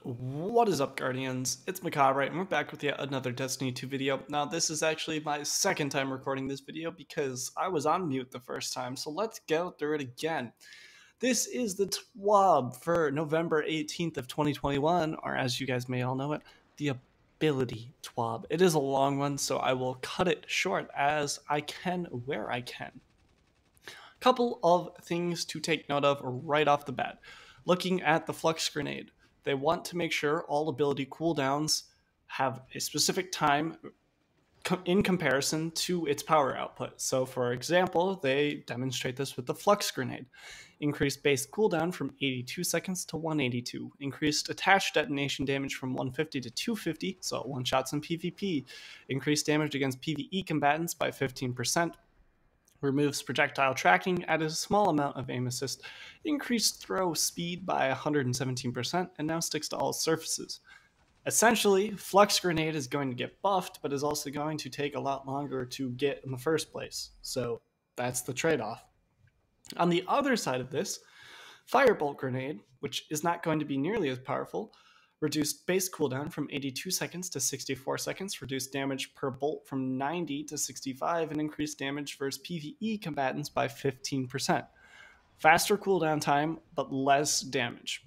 What is up, Guardians? It's Mekabre, and we're back with yet another Destiny 2 video. Now, this is actually my second time recording this video because I was on mute the first time, so let's go through it again. This is the TWAB for November 18th of 2021, or as you guys may all know it, the ability TWAB. It is a long one, so I will cut it short as I can where I can. Couple of things to take note of right off the bat. Looking at the Flux Grenade, they want to make sure all ability cooldowns have a specific time in comparison to its power output. So for example, they demonstrate this with the Flux Grenade. Increased base cooldown from 82 seconds to 182. Increased attached detonation damage from 150 to 250, so it one-shots in PvP. Increased damage against PvE combatants by 15%. Removes projectile tracking, added a small amount of aim assist, increased throw speed by 117%, and now sticks to all surfaces. Essentially, Flux Grenade is going to get buffed, but is also going to take a lot longer to get in the first place. So that's the trade-off. On the other side of this, Firebolt Grenade, which is not going to be nearly as powerful, reduced base cooldown from 82 seconds to 64 seconds, reduced damage per bolt from 90 to 65, and increased damage versus PvE combatants by 15%. Faster cooldown time, but less damage.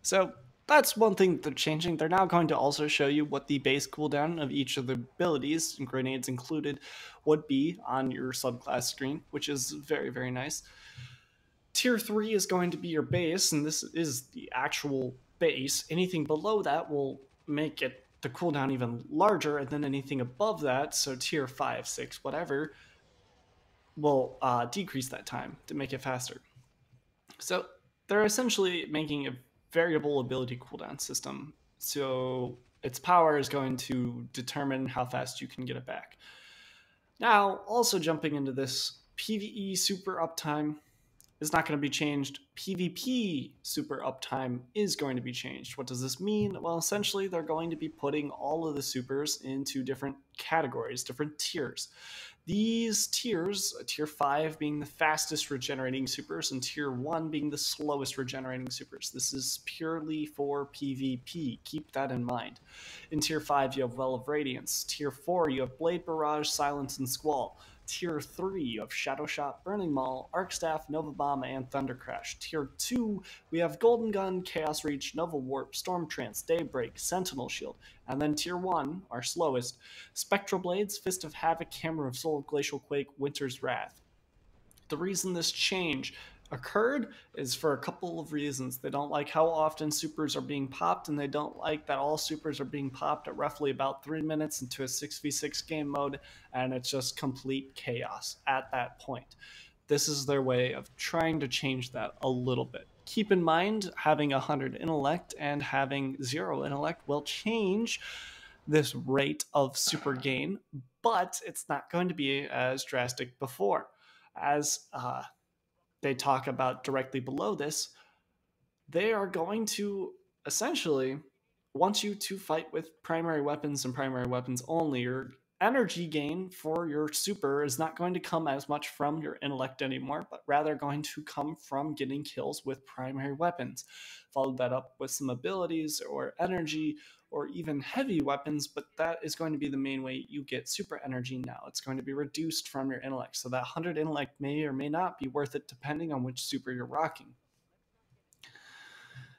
So that's one thing they're changing. They're now going to also show you what the base cooldown of each of the abilities, and grenades included, would be on your subclass screen, which is very, very nice. Tier 3 is going to be your base, and this is the actual base. Anything below that will make it the cooldown even larger, and then anything above that, so tier 5, 6, whatever, will decrease that time to make it faster. So they're essentially making a variable ability cooldown system, so its power is going to determine how fast you can get it back. Now, also jumping into this, PvE super uptime is not going to be changed. PvP super uptime is going to be changed. What does this mean? Well, essentially, they're going to be putting all of the supers into different categories, different tiers. These tiers, tier 5 being the fastest regenerating supers, and tier 1 being the slowest regenerating supers. This is purely for PvP. Keep that in mind. In tier 5, you have Well of Radiance. Tier 4, you have Blade Barrage, Silence, and Squall. Tier 3, you have Shadow Shot, Burning Maul, Arc Staff, Nova Bomb, and Thunder Crash. Tier 2, we have Golden Gun, Chaos Reach, Nova Warp, Storm Trance, Daybreak, Sentinel Shield. And then Tier 1, our slowest, Spectral Blades, Fist of Havoc, Hammer of Soul, Glacial Quake, Winter's Wrath. The reason this change occurred is for a couple of reasons. They don't like how often supers are being popped, and they don't like that all supers are being popped at roughly about 3 minutes into a 6v6 game mode, and it's just complete chaos at that point. This is their way of trying to change that a little bit. Keep in mind, having 100 intellect and having 0 intellect will change this rate of super gain, but it's not going to be as drastic before. As they talk about directly below this, they are going to essentially want you to fight with primary weapons and primary weapons only. Your energy gain for your super is not going to come as much from your intellect anymore, but rather going to come from getting kills with primary weapons. Follow that up with some abilities or energy or even heavy weapons, but that is going to be the main way you get super energy now. It's going to be reduced from your intellect, so that 100 intellect may or may not be worth it depending on which super you're rocking.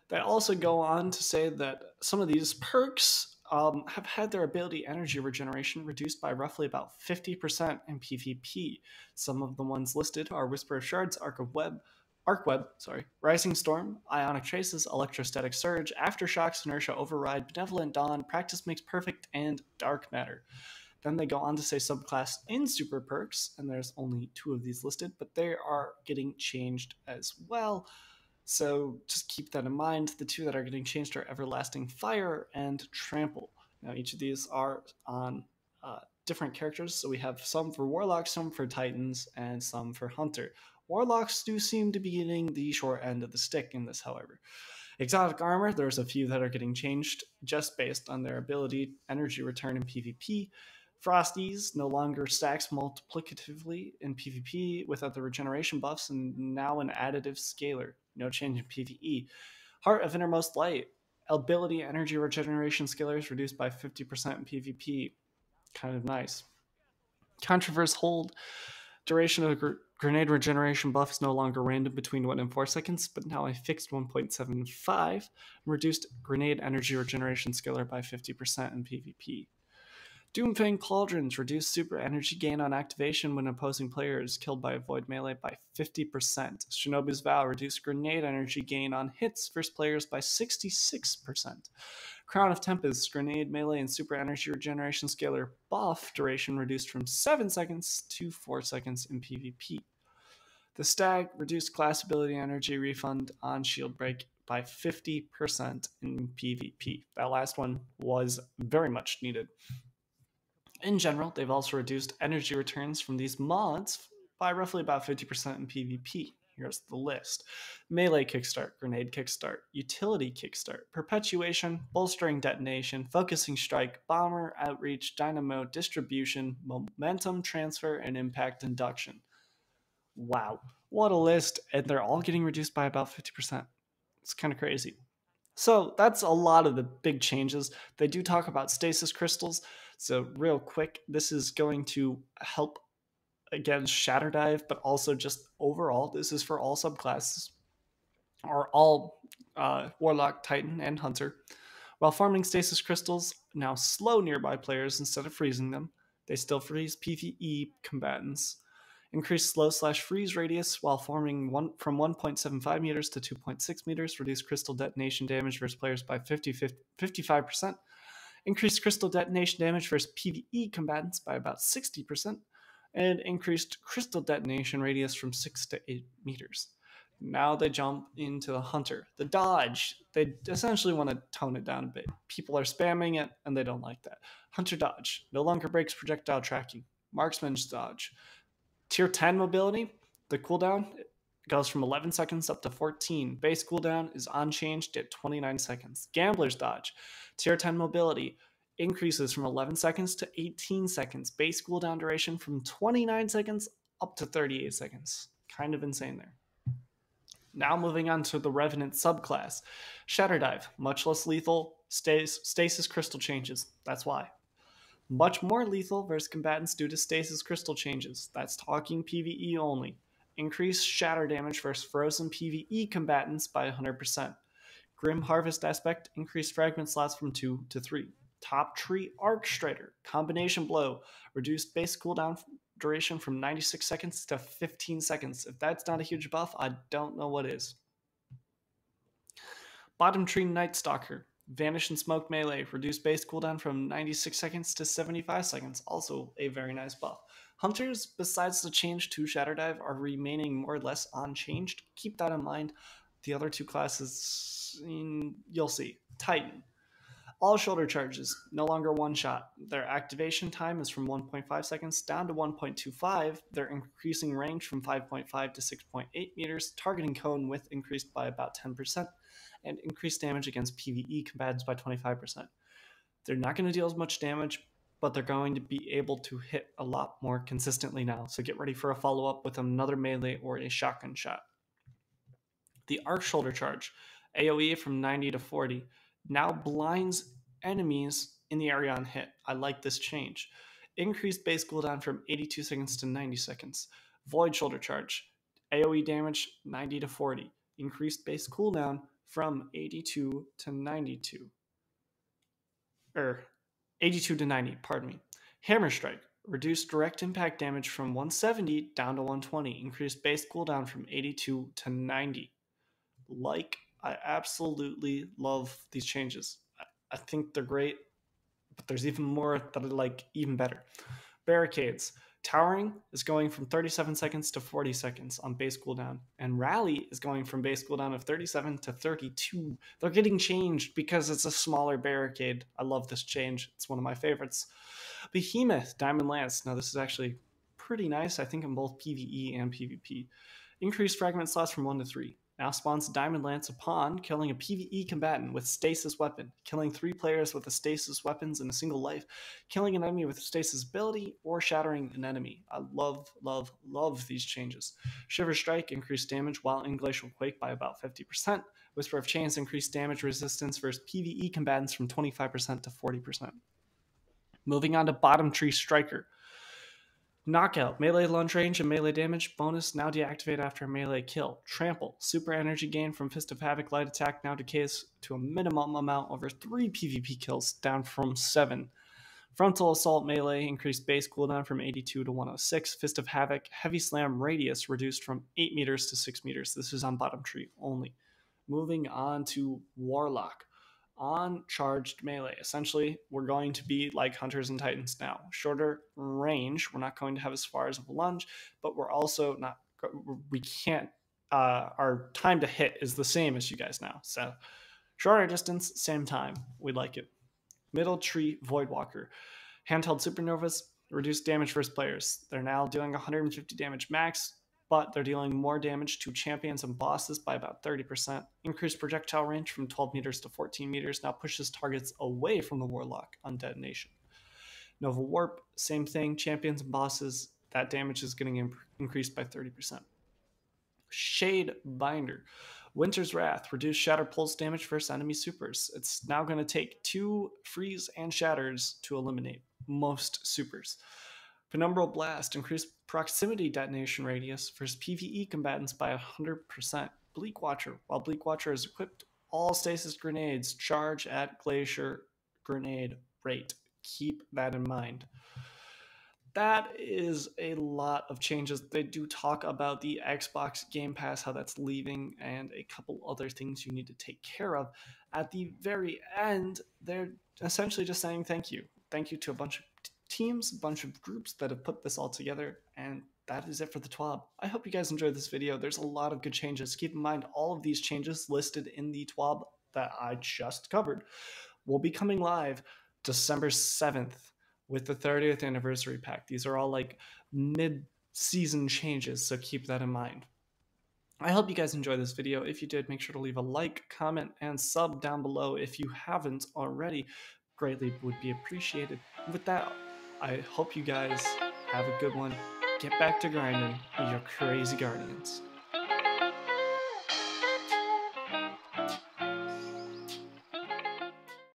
They also go on to say that some of these perks have had their ability energy regeneration reduced by roughly about 50% in PvP. Some of the ones listed are Whisper of Shards, Arc Web, Rising Storm, Ionic Traces, Electrostatic Surge, Aftershocks, Inertia Override, Benevolent Dawn, Practice Makes Perfect, and Dark Matter. Then they go on to say subclass in super perks, and there's only 2 of these listed, but they are getting changed as well. So just keep that in mind. The 2 that are getting changed are Everlasting Fire and Trample. Now each of these are on different characters. So we have some for Warlock, some for Titans, and some for Hunter. Warlocks do seem to be getting the short end of the stick in this, however. Exotic Armor, there's a few that are getting changed just based on their ability, energy return in PvP. Frosties no longer stacks multiplicatively in PvP without the regeneration buffs, and now an additive scaler. No change in PvE. Heart of Innermost Light Ability energy regeneration scalars reduced by 50% in PvP. Kind of nice. Controverse hold. Duration of grenade regeneration buff is no longer random between 1 and 4 seconds, but now a fixed 1.75. Reduced grenade energy regeneration scalar by 50% in PvP. Doomfang Pauldrons reduce super energy gain on activation when opposing player is killed by a void melee by 50%. Shinobu's Vow reduced grenade energy gain on hits versus players by 66%. Crown of Tempest grenade melee and super energy regeneration scalar buff duration reduced from 7 seconds to 4 seconds in PvP. The Stag reduced class ability energy refund on shield break by 50% in PvP. That last one was very much needed. In general, they've also reduced energy returns from these mods by roughly about 50% in PvP. Here's the list. Melee Kickstart, Grenade Kickstart, Utility Kickstart, Perpetuation, Bolstering Detonation, Focusing Strike, Bomber, Outreach, Dynamo, Distribution, Momentum Transfer, and Impact Induction. Wow, what a list, and they're all getting reduced by about 50%. It's kind of crazy. So that's a lot of the big changes. They do talk about stasis crystals. So real quick, this is going to help against Shatterdive, but also just overall, this is for all subclasses, or all Warlock, Titan, and Hunter. While farming stasis crystals now slow nearby players instead of freezing them, they still freeze PvE combatants. Increase slow/freeze radius while forming from 1.75 meters to 2.6 meters. Reduce crystal detonation damage versus players by 55%. Increased crystal detonation damage versus PvE combatants by about 60%. And increased crystal detonation radius from 6 to 8 meters. Now they jump into the Hunter. The Dodge, they essentially want to tone it down a bit. People are spamming it, and they don't like that. Hunter Dodge no longer breaks projectile tracking. Marksmanship Dodge. Tier 10 mobility, the cooldown goes from 11 seconds up to 14. Base cooldown is unchanged at 29 seconds. Gambler's Dodge, Tier 10 mobility increases from 11 seconds to 18 seconds. Base cooldown duration from 29 seconds up to 38 seconds. Kind of insane there. Now moving on to the Revenant subclass. Shatterdive, much less lethal, stasis crystal changes. That's why. Much more lethal versus combatants due to stasis crystal changes. That's talking PvE only. Increased shatter damage versus frozen PvE combatants by 100%. Grim Harvest aspect, increased fragment slots from 2 to 3. Top Tree Arc Strider, combination blow, reduced base cooldown duration from 96 seconds to 15 seconds. If that's not a huge buff, I don't know what is. Bottom Tree Night Stalker, Vanish and Smoke melee, reduce base cooldown from 96 seconds to 75 seconds, also a very nice buff. Hunters, besides the change to Shatterdive, are remaining more or less unchanged. Keep that in mind. The other two classes, you'll see. Titan. All shoulder charges, no longer one shot. Their activation time is from 1.5 seconds down to 1.25. Their increasing range from 5.5 to 6.8 meters. Targeting cone width increased by about 10%. And increased damage against PvE combatants by 25%. They're not going to deal as much damage, but they're going to be able to hit a lot more consistently now. So get ready for a follow-up with another melee or a shotgun shot. The Arc Shoulder Charge, AoE from 90 to 40, now blinds enemies in the area on hit. I like this change. Increased base cooldown from 82 seconds to 90 seconds. Void Shoulder Charge, AoE damage 90 to 40. Increased base cooldown from 82 to 92. 82 to 90, pardon me. Hammer Strike, reduced direct impact damage from 170 down to 120. Increased base cooldown from 82 to 90. I absolutely love these changes. I think they're great, but there's even more that I like even better. Barricades. Towering is going from 37 seconds to 40 seconds on base cooldown, and Rally is going from base cooldown of 37 to 32. They're getting changed because it's a smaller barricade. I love this change. It's one of my favorites. Behemoth, Diamond Lance. Now this is actually pretty nice, I think, in both PvE and PvP. Increased fragment slots from 1 to 3. Now spawns Diamond Lance upon killing a PvE combatant with stasis weapon, killing 3 players with the stasis weapons in a single life, killing an enemy with stasis ability, or shattering an enemy. I love, love, love these changes. Shiver Strike, increased damage while in Glacial Quake by about 50%. Whisper of Chains increased damage resistance versus PvE combatants from 25% to 40%. Moving on to Bottom Tree Striker. Knockout, melee lunge range and melee damage bonus now deactivate after a melee kill. Trample, super energy gain from Fist of Havoc light attack now decays to a minimum amount over 3 PvP kills, down from 7. Frontal Assault melee increased base cooldown from 82 to 106. Fist of Havoc heavy slam radius reduced from 8 meters to 6 meters. This is on Bottom Tree only. Moving on to Warlock. On charged melee, essentially, we're going to be like Hunters and Titans now. Shorter range, we're not going to have as far as a lunge, but we're also not, we can't, our time to hit is the same as you guys now. So shorter distance, same time. We like it. Middle Tree Voidwalker. Handheld Supernovas, reduced damage versus players. They're now doing 150 damage max, but they're dealing more damage to champions and bosses by about 30%. Increased projectile range from 12 meters to 14 meters now pushes targets away from the Warlock on detonation. Nova Warp, same thing. Champions and bosses, that damage is getting increased by 30%. Shade Binder. Winter's Wrath, reduced shatter pulse damage versus enemy supers. It's now going to take 2 freeze and shatters to eliminate most supers. Penumbral Blast, increased proximity detonation radius versus PvE combatants by 100%. Bleak Watcher, while Bleak Watcher is equipped, all stasis grenades charge at glacier grenade rate. Keep that in mind. That is a lot of changes. They do talk about the Xbox Game Pass, how that's leaving, and a couple other things you need to take care of. At the very end, they're essentially just saying thank you. Thank you to a bunch of teams, a bunch of groups that have put this all together, and that is it for the TWAB. I hope you guys enjoyed this video. There's a lot of good changes. Keep in mind, all of these changes listed in the TWAB that I just covered will be coming live December 7th. With the 30th anniversary pack. These are all like mid-season changes, so keep that in mind. I hope you guys enjoyed this video. If you did, make sure to leave a like, comment, and sub down below if you haven't already. Greatly would be appreciated. With that, I hope you guys have a good one. Get back to grinding, your crazy guardians.